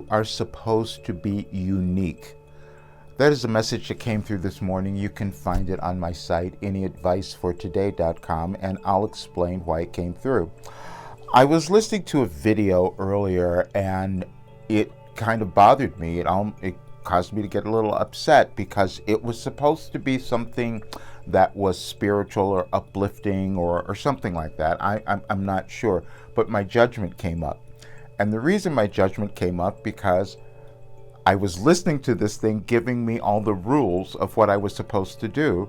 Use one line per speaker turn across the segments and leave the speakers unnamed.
are supposed to be unique. That is a message that came through this morning. You can find it on my site, anyadvicefortoday.com, and I'll explain why it came through. I was listening to a video earlier and it kind of bothered me. It caused me to get a little upset because it was supposed to be something that was spiritual or uplifting or something like that. I'm not sure, but my judgment came up. And the reason my judgment came up because I was listening to this thing giving me all the rules of what I was supposed to do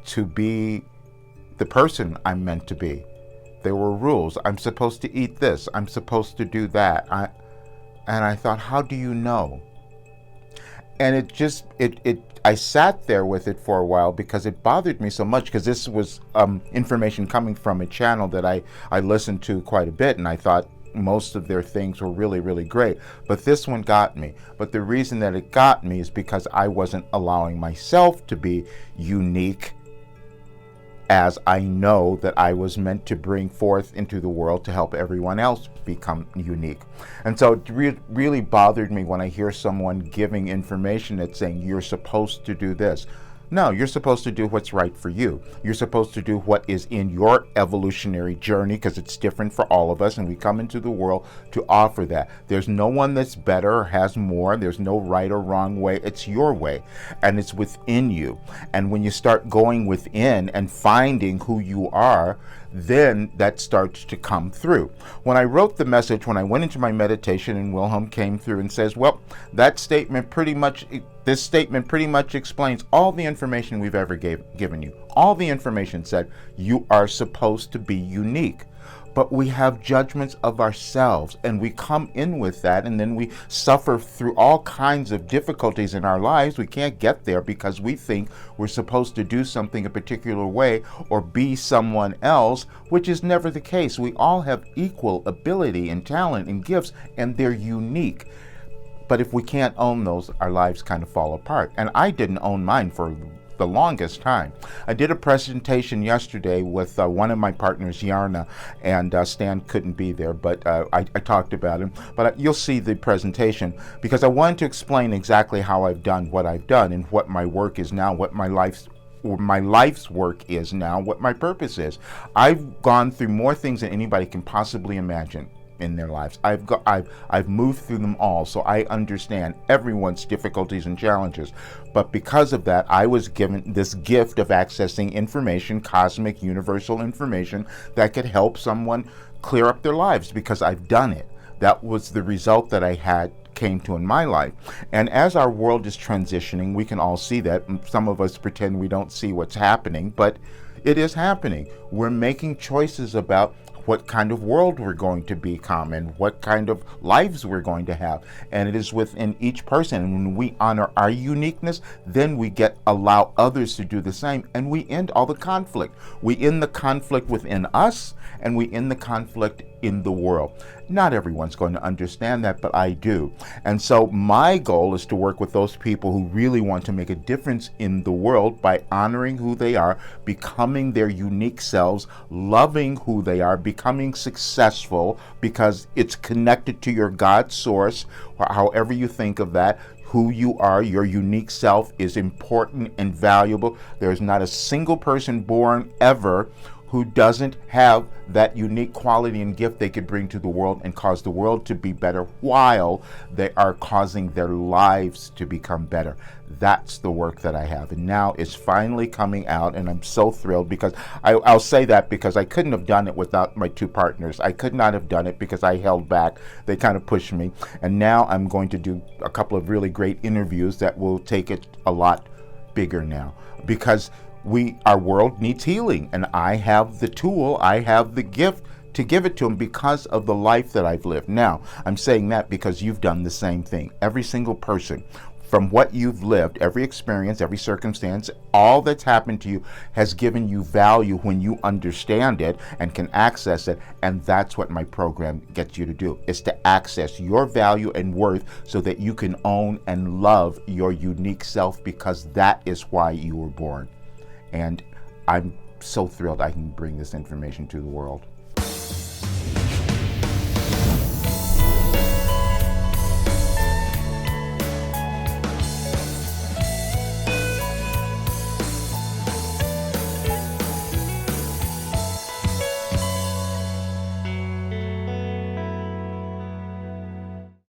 to be the person I'm meant to be. There were rules. I'm supposed to eat this. I'm supposed to do that. And I thought, how do you know? And I sat there with it for a while because it bothered me so much, because this was information coming from a channel that I listened to quite a bit, and I thought most of their things were really, really great. But this one got me. But the reason that it got me is because I wasn't allowing myself to be unique as I know that I was meant to bring forth into the world to help everyone else become unique. And so it really bothered me when I hear someone giving information that's saying you're supposed to do this. No, you're supposed to do what's right for you. You're supposed to do what is in your evolutionary journey, because it's different for all of us, and we come into the world to offer that. There's no one that's better or has more. There's no right or wrong way. It's your way, and it's within you. And when you start going within and finding who you are, then that starts to come through. When I wrote the message, when I went into my meditation, and Wilhelm came through and says, well, this statement pretty much explains all the information we've ever given you. All the information said you are supposed to be unique. But we have judgments of ourselves, and we come in with that, and then we suffer through all kinds of difficulties in our lives. We can't get there because we think we're supposed to do something a particular way or be someone else, which is never the case. We all have equal ability and talent and gifts, and they're unique. But if we can't own those, our lives kind of fall apart. And I didn't own mine for the longest time. I did a presentation yesterday with one of my partners, Yarna, and Stan couldn't be there, but I talked about him. But you'll see the presentation, because I wanted to explain exactly how I've done what I've done and what my work is now, what my life's work is now, what my purpose is. I've gone through more things than anybody can possibly imagine in their lives. I've moved through them all, so I understand everyone's difficulties and challenges. But because of that, I was given this gift of accessing information, cosmic, universal information that could help someone clear up their lives, because I've done it. That was the result that I came to in my life. And as our world is transitioning, we can all see that. Some of us pretend we don't see what's happening, but it is happening. We're making choices about what kind of world we're going to become and what kind of lives we're going to have. And it is within each person. And when we honor our uniqueness, then we allow others to do the same, and we end all the conflict. We end the conflict within us, and we end the conflict in the world. Not everyone's going to understand that, but I do. And so my goal is to work with those people who really want to make a difference in the world by honoring who they are, becoming their unique selves, loving who they are, becoming successful, because it's connected to your God source, however you think of that. Who you are, your unique self, is important and valuable. There's not a single person born ever who doesn't have that unique quality and gift they could bring to the world and cause the world to be better while they are causing their lives to become better. That's the work that I have. And now it's finally coming out, and I'm so thrilled, because I'll say that because I couldn't have done it without my two partners. I could not have done it because I held back. They kind of pushed me. And now I'm going to do a couple of really great interviews that will take it a lot bigger now, because our world needs healing, and I have the tool, I have the gift to give it to them because of the life that I've lived. Now, I'm saying that because you've done the same thing. Every single person, from what you've lived, every experience, every circumstance, all that's happened to you has given you value when you understand it and can access it. And that's what my program gets you to do, is to access your value and worth so that you can own and love your unique self, because that is why you were born. And I'm so thrilled I can bring this information to the world.